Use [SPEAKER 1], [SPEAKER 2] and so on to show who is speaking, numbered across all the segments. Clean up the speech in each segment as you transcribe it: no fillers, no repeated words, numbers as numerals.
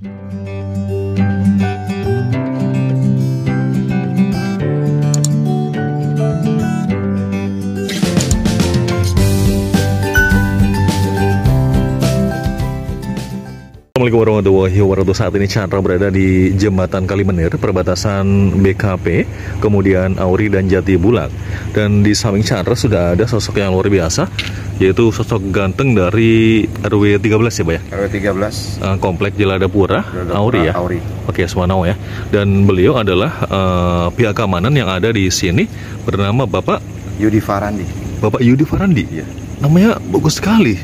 [SPEAKER 1] Assalamualaikum warahmatullahi wabarakatuh. Saat ini Chandra berada di Jembatan Kalimenir, perbatasan BKP, kemudian Auri dan Jati Bulak. Dan di samping Chandra sudah ada sosok yang luar biasa, yaitu sosok ganteng dari RW 13 ya Pak ya?
[SPEAKER 2] RW 13
[SPEAKER 1] Komplek Jeladapura, Auri ya?
[SPEAKER 2] Auri.
[SPEAKER 1] Oke, Swanawa ya. Dan beliau adalah pihak keamanan yang ada di sini, bernama Bapak
[SPEAKER 2] Yudi Farandi.
[SPEAKER 1] Bapak Yudi Farandi?
[SPEAKER 2] Iya.
[SPEAKER 1] Namanya bagus sekali.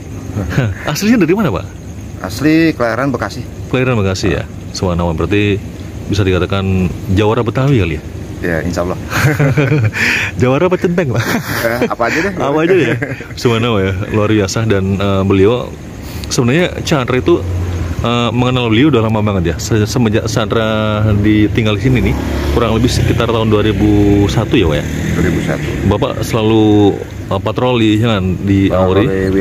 [SPEAKER 1] Aslinya dari mana Pak?
[SPEAKER 2] Asli Kelahiran Bekasi.
[SPEAKER 1] Kelahiran Bekasi ya, Swanawa. Berarti bisa dikatakan Jawara Betawi kali ya?
[SPEAKER 2] Ya, insya Allah.
[SPEAKER 1] Jawara apa centeng Pak?
[SPEAKER 2] Apa aja deh.
[SPEAKER 1] Apa aja ya? Swanawa ya, luar biasa. Dan beliau sebenarnya Chandra itu mengenal beliau udah lama banget ya. Semenjak Chandra ditinggal di sini nih, kurang lebih sekitar tahun 2001 ya Pak ya?
[SPEAKER 2] 2001.
[SPEAKER 1] Bapak selalu patroli kan di Auri?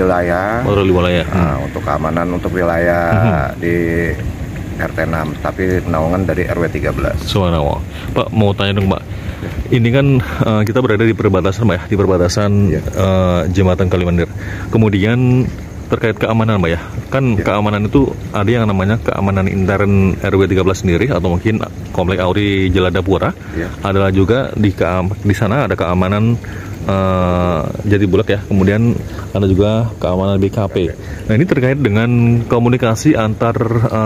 [SPEAKER 1] Patroli wilayah.
[SPEAKER 2] Untuk keamanan untuk wilayah di RT 6, tapi naungan dari RW 13.
[SPEAKER 1] Swanawa. Pak, mau tanya dong Pak. Ini kan kita berada di perbatasan Pak ya, di perbatasan Jembatan Kalimenir. Kemudian terkait keamanan Pak ya, kan keamanan itu ada yang namanya keamanan intern RW 13 sendiri atau mungkin Komplek Auri Jeladapura. Adalah juga di sana ada keamanan Jati Bulak ya, kemudian ada juga keamanan BKP. Nah ini terkait dengan komunikasi antar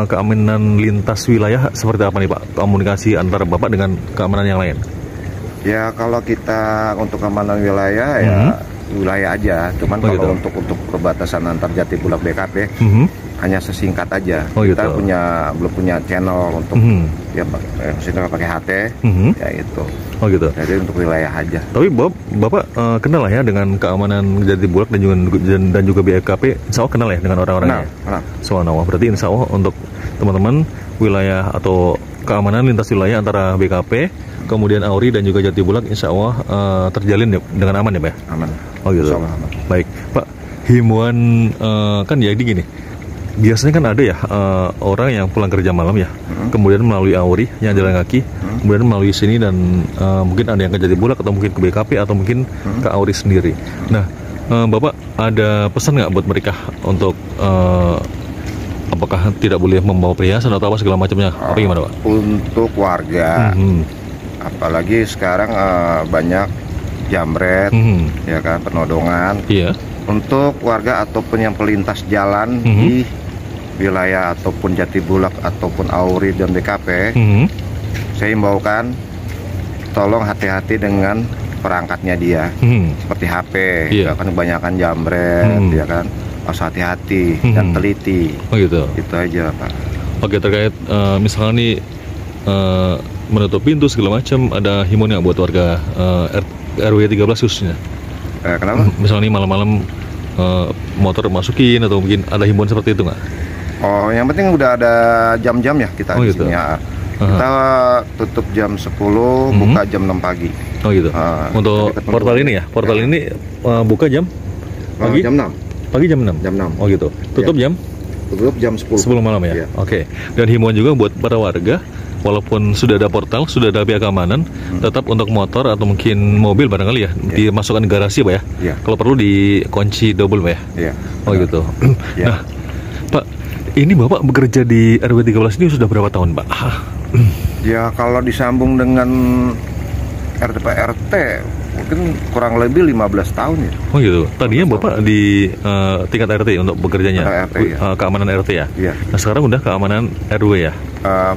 [SPEAKER 1] keamanan lintas wilayah seperti apa nih Pak? Komunikasi antar Bapak dengan keamanan yang lain?
[SPEAKER 2] Ya kalau kita untuk keamanan wilayah ya wilayah aja, cuman kalau untuk perbatasan antar Jati Bulak BKP hanya sesingkat aja. Kita belum punya channel untuk ya maksudnya pakai HT ya itu.
[SPEAKER 1] Oh gitu.
[SPEAKER 2] Jadi untuk wilayah aja.
[SPEAKER 1] Tapi Bapak kenal lah ya dengan keamanan Jati Bulak dan juga BKP. Insya Allah kenal ya dengan orang-orangnya.
[SPEAKER 2] Kenal.
[SPEAKER 1] Swanawa. Berarti insya Allah untuk teman-teman wilayah atau keamanan lintas wilayah antara BKP, kemudian Auri dan juga Jati Bulak, insya Allah terjalin dengan aman ya Pak?
[SPEAKER 2] Aman.
[SPEAKER 1] Oh gitu.
[SPEAKER 2] Aman.
[SPEAKER 1] Baik Pak. Himbauan kan jadi gini. Biasanya kan ada ya orang yang pulang kerja malam ya, kemudian melalui Auri yang jalan kaki, kemudian melalui sini dan mungkin ada yang ke Jati Bulak atau mungkin ke BKP atau mungkin ke Auri sendiri. Nah, Bapak ada pesan nggak buat mereka untuk apakah tidak boleh membawa perhiasan atau apa segala macamnya? Apa gimana Pak?
[SPEAKER 2] Untuk warga, apalagi sekarang banyak jambret, ya kan, penodongan.
[SPEAKER 1] Iya.
[SPEAKER 2] Untuk warga ataupun yang pelintas jalan di wilayah ataupun Jati Bulak ataupun Auri dan BKP, saya himbaukan tolong hati-hati dengan perangkatnya dia, seperti HP, ya kan kebanyakan jambret, ya kan, harus hati-hati dan teliti. Oh gitu. Itu aja Pak.
[SPEAKER 1] Oke, terkait misalnya nih menutup pintu segala macam, ada himbauan nggak buat warga RW 13 khususnya?
[SPEAKER 2] Kenapa?
[SPEAKER 1] Misalnya nih malam-malam motor masukin atau mungkin ada himbauan seperti itu nggak?
[SPEAKER 2] Oh, yang penting udah ada jam-jam ya kita di sini ya. Kita tutup jam 10, buka jam 6 pagi.
[SPEAKER 1] Oh gitu. Untuk portal ini ya? Portal ini buka jam pagi?
[SPEAKER 2] Jam 6.
[SPEAKER 1] Pagi jam 6?
[SPEAKER 2] Jam 6.
[SPEAKER 1] Oh gitu. Tutup jam?
[SPEAKER 2] Tutup jam 10.
[SPEAKER 1] 10 malam ya? Oke. Dan himbauan juga buat para warga, walaupun sudah ada portal, sudah ada pihak keamanan, tetap untuk motor atau mungkin mobil barangkali ya, dimasukkan di garasi Pak ya? Kalau perlu dikunci double Pak ya? Oh gitu. Nah, Pak, ini Bapak bekerja di RW 13 ini sudah berapa tahun Pak?
[SPEAKER 2] Ya kalau disambung dengan RT mungkin kurang lebih 15 tahun ya.
[SPEAKER 1] Oh gitu. Tadinya Bapak di tingkat RT untuk bekerjanya, keamanan RT ya?
[SPEAKER 2] Iya.
[SPEAKER 1] Nah sekarang udah keamanan RW ya?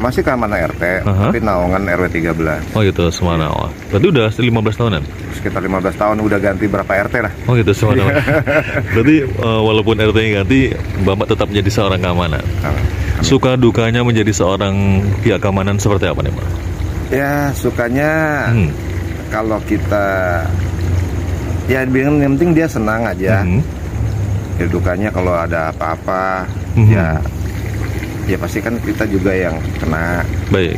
[SPEAKER 2] Masih keamanan RT, tapi naungan RW 13.
[SPEAKER 1] Oh gitu, Swanawa. Berarti udah 15 tahunan?
[SPEAKER 2] Sekitar 15 tahun, udah ganti berapa RT lah.
[SPEAKER 1] Oh gitu, Swanawa. Berarti walaupun RT-nya ganti, Bapak tetap menjadi seorang keamanan. Suka dukanya menjadi seorang pihak keamanan seperti apa nih Pak?
[SPEAKER 2] Ya sukanya kalau kita ya yang penting dia senang aja. Ya dukanya kalau ada apa-apa ya pasti kan kita juga yang kena. Baik.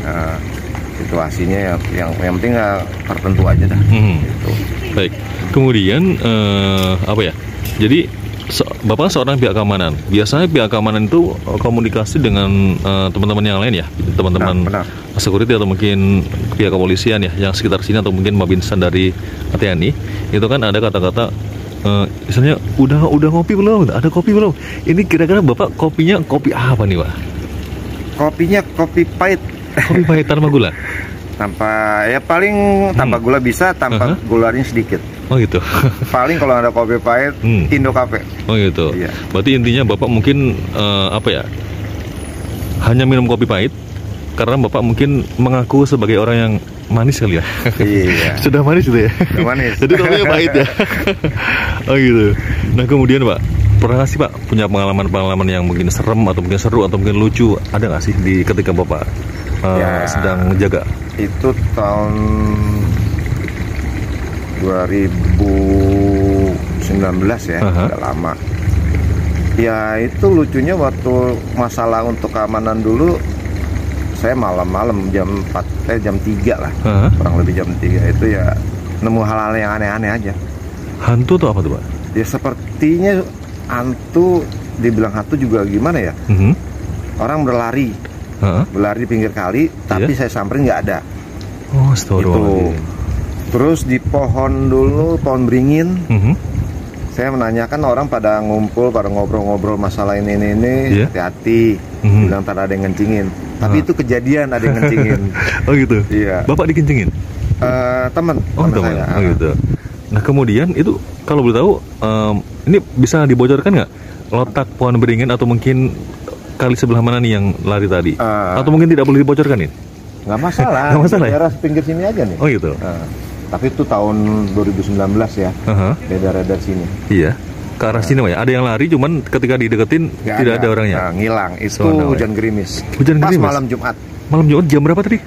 [SPEAKER 2] Situasinya yang penting tertentu aja dah. Gitu.
[SPEAKER 1] Baik. Kemudian apa ya? Jadi Bapak seorang pihak keamanan. Biasanya pihak keamanan itu komunikasi dengan teman-teman yang lain ya, teman-teman security atau mungkin pihak kepolisian ya, yang sekitar sini atau mungkin Mabinsan dari TNI. Itu kan ada kata-kata, misalnya udah ngopi belum? Ada kopi belum? Ini kira-kira Bapak kopinya kopi apa nih Pak?
[SPEAKER 2] Kopinya kopi pahit.
[SPEAKER 1] Kopi pahit tanpa gula?
[SPEAKER 2] Tanpa, ya paling tanpa gula bisa, tanpa gulanya sedikit.
[SPEAKER 1] Oh gitu.
[SPEAKER 2] Paling kalau ada kopi pahit, Indo Cafe.
[SPEAKER 1] Oh gitu.
[SPEAKER 2] Iya.
[SPEAKER 1] Berarti intinya Bapak mungkin apa ya? Hanya minum kopi pahit karena Bapak mungkin mengaku sebagai orang yang manis kali ya.
[SPEAKER 2] Iya.
[SPEAKER 1] Sudah manis itu ya.
[SPEAKER 2] Sudah manis.
[SPEAKER 1] Jadi kopinya pahit ya. Oh gitu. Nah kemudian Pak, pernah nggak sih Pak punya pengalaman-pengalaman yang mungkin serem atau mungkin seru atau mungkin lucu? Ada nggak sih di ketika Bapak sedang jaga?
[SPEAKER 2] Itu tahun 2019 ya, udah lama. Ya itu lucunya waktu masalah untuk keamanan dulu, saya malam-malam jam 3 lah, kurang lebih jam 3 itu ya nemu hal-hal yang aneh-aneh aja.
[SPEAKER 1] Hantu tuh apa tuh Pak?
[SPEAKER 2] Ya sepertinya hantu, dibilang hantu juga gimana ya? Orang berlari di pinggir kali, tapi saya samperin nggak ada.
[SPEAKER 1] Oh, gitu.
[SPEAKER 2] Terus di pohon dulu, pohon beringin, saya menanyakan orang pada ngumpul, pada ngobrol-ngobrol masalah ini, hati-hati, bilang tak ada yang ngencingin. Tapi itu kejadian ada yang ngencingin.
[SPEAKER 1] Oh gitu?
[SPEAKER 2] Iya.
[SPEAKER 1] Bapak dikencingin?
[SPEAKER 2] Teman saya.
[SPEAKER 1] Oh gitu. Nah kemudian itu kalau boleh tahu, ini bisa dibocorkan nggak letak pohon beringin atau mungkin kali sebelah mana nih yang lari tadi? Atau mungkin tidak boleh dibocorkan ini?
[SPEAKER 2] Nggak masalah.
[SPEAKER 1] Nggak masalah ya?
[SPEAKER 2] Daerah pinggir sini aja nih.
[SPEAKER 1] Oh gitu.
[SPEAKER 2] Tapi itu tahun 2019 ya, daerah sini.
[SPEAKER 1] Iya, ke arah sini ya. Ada yang lari, cuman ketika dideketin tidak ada orangnya.
[SPEAKER 2] Ngilang. Itu hujan gerimis.
[SPEAKER 1] Hujan
[SPEAKER 2] pas
[SPEAKER 1] gerimis.
[SPEAKER 2] malam Jumat.
[SPEAKER 1] Malam Jumat jam berapa tadi?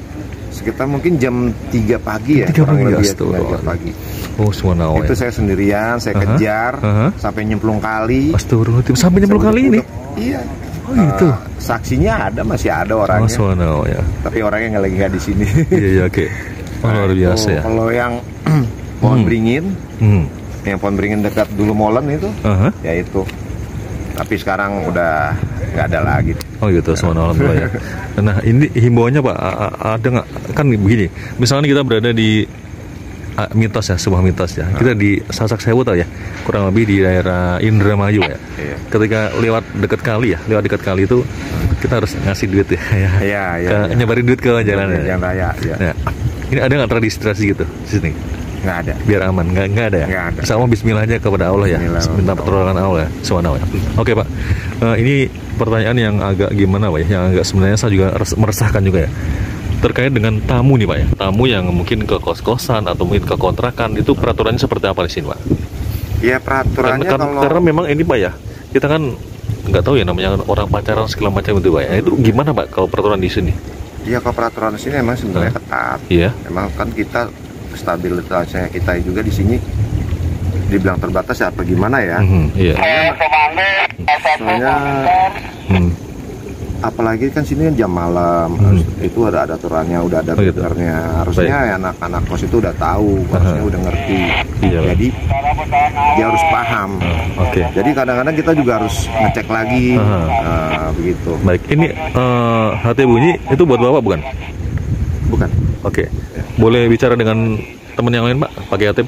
[SPEAKER 2] Sekitar mungkin jam 3 pagi ya.
[SPEAKER 1] 3 pagi ya,
[SPEAKER 2] 3 pagi.
[SPEAKER 1] Oh, Subhanallah.
[SPEAKER 2] Itu saya sendirian, saya kejar sampai nyemplung kali.
[SPEAKER 1] Astagfirullahaladzim, sampai nyemplung kali ini?
[SPEAKER 2] Iya.
[SPEAKER 1] Oh gitu.
[SPEAKER 2] Saksinya ada, masih ada orangnya.
[SPEAKER 1] Subhanallah ya.
[SPEAKER 2] Tapi orangnya nggak di sini.
[SPEAKER 1] Iya, oke. Oh, luar biasa ya.
[SPEAKER 2] Kalau yang pohon beringin, yang pohon beringin dekat dulu Molen itu, ya itu. Tapi sekarang udah nggak ada lagi.
[SPEAKER 1] Oh gitu, subhanallah ya. Nah ini himbauannya Pak, ada nggak? Kan begini, misalnya kita berada di mitos ya, sebuah mitos ya. Kita di Sasak Sewu tau ya, kurang lebih di daerah Indramayu ya. Ketika lewat dekat kali itu kita harus ngasih duit ya. Nyebarin duit ke jalan
[SPEAKER 2] Jalan raya.
[SPEAKER 1] Nah, ini ada nggak tradisi gitu di sini?
[SPEAKER 2] Nggak ada.
[SPEAKER 1] Biar aman, nggak ada ya?
[SPEAKER 2] Nggak ada.
[SPEAKER 1] Sama bismillah aja kepada Allah ya, minta pertolongan Allah ya, subhanallah ya. Oke Pak, ini pertanyaan yang agak gimana Pak ya, yang agak sebenarnya saya juga meresahkan juga ya, terkait dengan tamu nih Pak ya, tamu yang mungkin ke kos-kosan atau mungkin ke kontrakan, itu peraturannya seperti apa di sini Pak?
[SPEAKER 2] Ya peraturannya
[SPEAKER 1] karena memang ini Pak ya, kita kan nggak tahu ya namanya orang pacaran segala macam itu Pak ya, itu gimana Pak kalau peraturan di sini?
[SPEAKER 2] Iya, kalau peraturan di sini emang sebenarnya ketat.
[SPEAKER 1] Iya.
[SPEAKER 2] Memang kan kita stabilitasnya kita juga di sini dibilang terbatas ya apa gimana ya?
[SPEAKER 1] Iya.
[SPEAKER 2] Soalnya apalagi kan sini kan jam malam, itu ada aturannya, udah ada meternya. Harusnya anak-anak kos itu udah tahu, harusnya udah ngerti. Jadi dia harus paham. Jadi kadang-kadang kita juga harus ngecek lagi, begitu.
[SPEAKER 1] Baik, ini HT bunyi itu buat Bapak bukan?
[SPEAKER 2] Bukan.
[SPEAKER 1] Oke. Boleh bicara dengan teman yang lain Pak, pakai HT?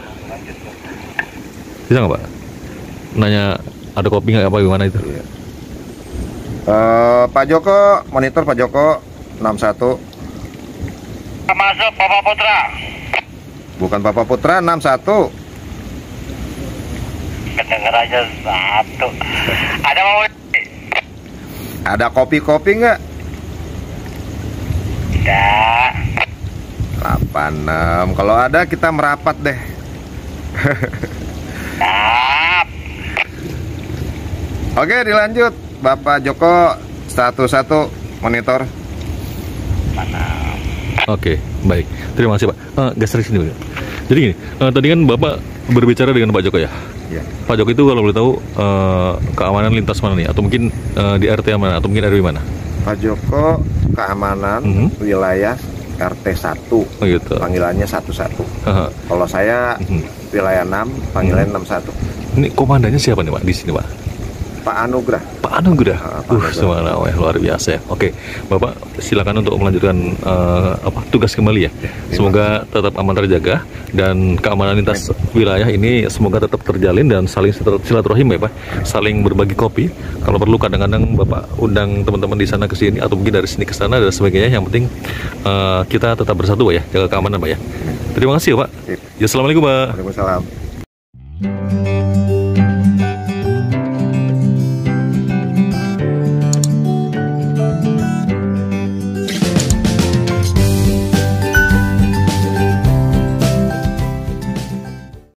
[SPEAKER 1] Bisa nggak Pak? Nanya ada kopi nggak apa gimana itu?
[SPEAKER 2] Pak Joko, monitor Pak Joko 61.
[SPEAKER 3] Masuk Bapak Putra.
[SPEAKER 2] Bukan Bapak Putra 61.
[SPEAKER 3] Kedenger aja 1. Ada mau?
[SPEAKER 2] Ada kopi-kopi nggak?
[SPEAKER 3] Tidak.
[SPEAKER 2] 86. Kalau ada kita merapat deh.
[SPEAKER 3] Siap.
[SPEAKER 2] Oke, dilanjut. Bapak Joko 11 monitor.
[SPEAKER 1] Oke, baik. Terima kasih Pak. Geser sini Pak. Jadi gini, tadi kan Bapak berbicara dengan Pak Joko ya.
[SPEAKER 2] Ya.
[SPEAKER 1] Pak Joko itu kalau boleh tahu keamanan lintas mana nih? Atau mungkin di RT mana? Atau mungkin RW mana?
[SPEAKER 2] Pak Joko keamanan wilayah RT 1.
[SPEAKER 1] Oh gitu.
[SPEAKER 2] Panggilannya 11. Kalau saya wilayah 6, panggilannya 61.
[SPEAKER 1] Ini komandannya siapa nih Pak di sini Pak?
[SPEAKER 2] Pak Anugrah.
[SPEAKER 1] Pak Anugrah.
[SPEAKER 2] Pak Anugrah.
[SPEAKER 1] Subhanallah, luar biasa ya. Oke, Bapak silakan untuk melanjutkan tugas kembali ya. Semoga tetap aman terjaga dan keamanan lintas wilayah ini semoga tetap terjalin dan saling silaturahim ya Pak. Saling berbagi kopi. Kalau perlu kadang-kadang Bapak undang teman-teman di sana ke sini atau mungkin dari sini ke sana dan sebagainya. Yang penting kita tetap bersatu Pak ya, jaga keamanan Pak ya. Terima kasih ya Pak. Ya, assalamualaikum Pak.
[SPEAKER 2] Waalaikumsalam.